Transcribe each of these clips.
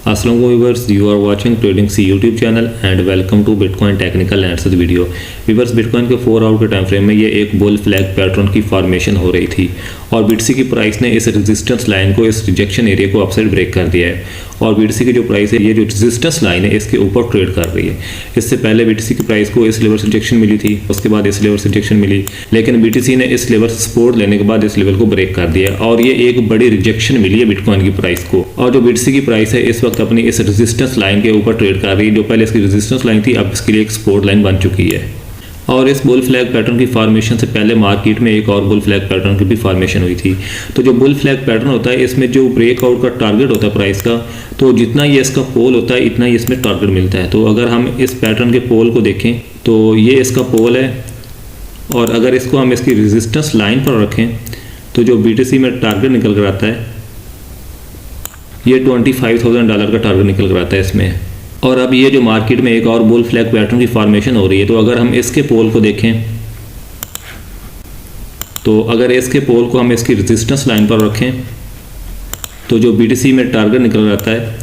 अस्सलाम वालेकुम viewers, you are watching trading C YouTube channel and welcome to bitcoin technical analysis video. Viewers, bitcoin के 4 hour के time frame में ये एक बुल फ्लैग पैटर्न की फॉर्मेशन हो रही थी और बीटीसी की प्राइस ने इस रेजिस्टेंस लाइन को, इस रिजेक्शन एरिया को अपसाइड ब्रेक कर दिया है और बीटीसी की जो प्राइस है, ये जो रेजिस्टेंस लाइन है इसके ऊपर ट्रेड कर रही है। इससे पहले बीटीसी की प्राइस को इस लेवल से रिजेक्शन मिली थी, उसके बाद इस लेवल से रिजेक्शन मिली, लेकिन बीटीसी ने इस लेवल से सपोर्ट लेने के बाद इस लेवल को ब्रेक कर दिया और ये एक बड़ी रिजेक्शन मिली है बिटकॉइन की प्राइस को। और जो बीटीसी की प्राइस है इस वक्त अपनी इस रेजिस्टेंस लाइन के ऊपर ट्रेड कर रही है। जो पहले इसकी रेजिस्टेंस लाइन थी, अब इसके लिए एक सपोर्ट लाइन बन चुकी है। और इस बुल फ्लैग पैटर्न की फॉर्मेशन से पहले मार्केट में एक और बुल फ्लैग पैटर्न की भी फॉर्मेशन हुई थी। तो जो बुल फ्लैग पैटर्न होता है, इसमें जो ब्रेकआउट का टारगेट होता है प्राइस का, तो जितना ये इसका पोल होता है इतना ही इसमें टारगेट मिलता है। तो अगर हम इस पैटर्न के पोल को देखें तो ये इसका पोल है और अगर इसको हम इसकी रेजिस्टेंस लाइन पर रखें तो जो बीटीसी में टारगेट निकल कर आता है ये $25,000 का टारगेट निकल कर आता है इसमें। और अब ये जो मार्केट में एक और बुल फ्लैग पैटर्न की फॉर्मेशन हो रही है, तो अगर हम इसके पोल को देखें तो अगर इसके पोल को हम इसकी रेजिस्टेंस लाइन पर रखें तो जो बीटीसी में टारगेट निकल आता है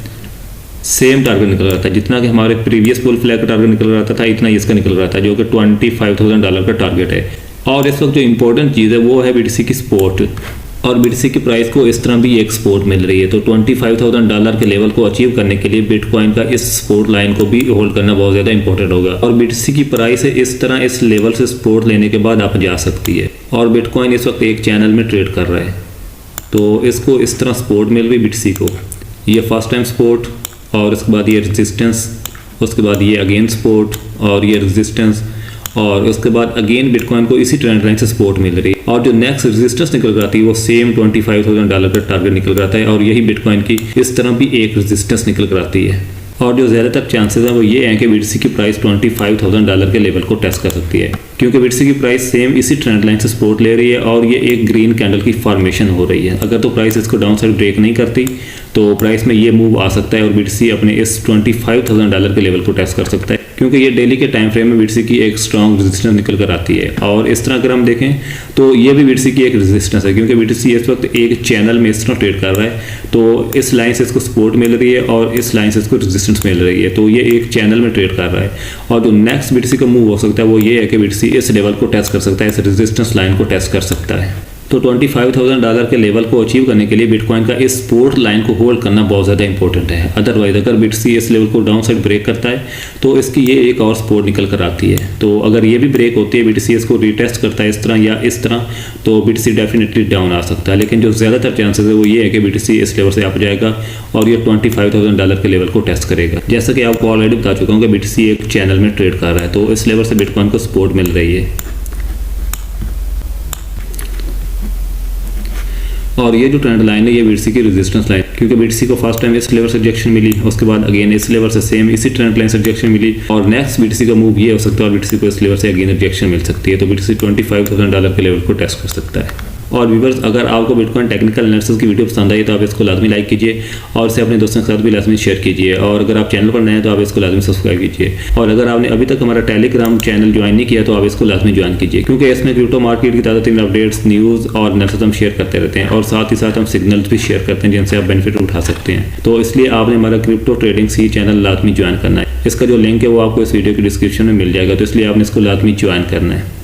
सेम टारगेट निकल रहा था, जितना कि हमारे प्रीवियस बुल फ्लैग का टारगेट निकल रहा था इतना ही इसका निकल रहा था, जो कि $25,000 का टारगेट है। और इस वक्त जो इंपॉर्टेंट चीज़ है वो है बीटीसी की सपोर्ट, और बीटीसी की प्राइस को इस तरह भी एक सपोर्ट मिल रही है। तो $25,000 के लेवल को अचीव करने के लिए बिटकॉइन का इस सपोर्ट लाइन को भी होल्ड करना बहुत ज़्यादा इंपॉर्टेंट होगा। और बीटीसी की प्राइस है इस तरह इस लेवल से सपोर्ट लेने के बाद आप जा सकती है और बिटकॉइन इस वक्त एक चैनल में ट्रेड कर रहा है। तो इसको इस तरह सपोर्ट मिल रही बीटीसी को, ये फर्स्ट टाइम सपोर्ट और उसके बाद ये रेजिस्टेंस, उसके बाद ये अगेन सपोर्ट और ये रेजिस्टेंस, और उसके बाद अगेन बिटकॉइन को इसी ट्रेंड लाइन से सपोर्ट मिल रही है। और जो नेक्स्ट रेजिस्टेंस निकल कर आती है वो सेम $25,000 का टारगेट निकल कर आता है और यही बिटकॉइन की इस तरह भी एक रेजिस्टेंस निकल कर आती है। और जो ज़्यादातर चांसेस हैं वो ये हैं कि बीटीसी की प्राइस $25,000 के लेवल को टेस्ट कर सकती है, क्योंकि बीटीसी की प्राइस सेम इसी ट्रेंड लाइन से सपोर्ट ले रही है और ये एक ग्रीन कैंडल की फॉर्मेशन हो रही है। अगर तो प्राइस इसको डाउन साइड ब्रेक नहीं करती तो प्राइस में ये मूव आ सकता है और बीटीसी अपने इस $25,000 के लेवल को टेस्ट कर सकता है, क्योंकि ये डेली के टाइम फ्रेम में बीटीसी की एक स्ट्रॉन्ग रेजिस्टेंस निकल कर आती है। और इस तरह अगर हम देखें तो ये भी बीटीसी की एक रेजिस्टेंस है, क्योंकि बीटीसी इस वक्त एक चैनल में इस तरह ट्रेड कर रहा है। तो इस लाइन से इसको सपोर्ट मिल रही है और इस लाइन से इसको रेजिस्टेंस मिल रही है, तो ये एक चैनल में ट्रेड कर रहा है। और जो नेक्स्ट बीटीसी का मूव हो सकता है वो ये है कि बीटीसी इस लेवल को टेस्ट कर सकता है, इस रेजिस्टेंस लाइन को टेस्ट कर सकता है। तो $25,000 के लेवल को अचीव करने के लिए बिटकॉइन का इस सपोर्ट लाइन को होल्ड करना बहुत ज़्यादा इंपॉर्टेंट है। अदरवाइज अगर बीटीसी इस लेवल को डाउन साइड ब्रेक करता है तो इसकी ये एक और सपोर्ट निकल कर आती है। तो अगर ये भी ब्रेक होती है, बीटीसी इसको रीटेस्ट करता है इस तरह या इस तरह, तो बीटीसी डेफिनेटली डाउन आ सकता है। लेकिन जो ज़्यादातर चांसेस है वो ये है कि बीटीसी इस लेवल से अप जाएगा और ये $25,000 के लेवल को टेस्ट करेगा। जैसा कि आपको ऑलरेडी बता चुका हूँ कि बीटीसी एक चैनल में ट्रेड कर रहा है, तो इस लेवल से बिटकॉइन को सपोर्ट मिल रही है। और ये जो ट्रेंड लाइन है ये बीटीसी की रेजिस्टेंस लाइन, क्योंकि बीटीसी को फर्स्ट टाइम इस लेवल से रिजेक्शन मिली, उसके बाद अगेन इस लेवल से सेम इसी ट्रेंड लाइन से रिजेक्शन मिली और नेक्स्ट बीटीसी का मूव ये हो सकता है और बीटीसी को इस लेवल से अगेन रिजेक्शन मिल सकती है। तो बीटीसी $25,000 के लेवल को टेस्ट कर सकता है। और व्यूअर्स, अगर आपको बिटकॉइन टेक्निकल एनालिसिस की वीडियो पसंद आई तो आप इसको लाजमी लाइक कीजिए और इसे अपने दोस्तों के साथ भी लाजमी शेयर कीजिए। और अगर आप चैनल पर नए हैं तो आप इसको लाजमी सब्सक्राइब कीजिए। और अगर आपने अभी तक हमारा टेलीग्राम चैनल ज्वाइन नहीं किया तो आप इसको लाजमी ज्वाइन कीजिए, क्योंकि इसमें क्रिप्टो मार्केट की ताज़ा तरीन अपडेट्स, न्यूज़ और एनालिसिस हम शेयर करते रहते हैं और साथ ही साथ हम सिग्नल्स भी शेयर करते हैं जिनसे आप बेनिफिट उठा सकते हैं। तो इसलिए आपने हमारा क्रिप्टो ट्रेडिंग सी चैनल लाजमी ज्वाइन करना है। इसका जो लिंक है वो आपको इस वीडियो की डिस्क्रिप्शन में मिल जाएगा, तो इसलिए आपने इसको लाजमी ज्वाइन करना है।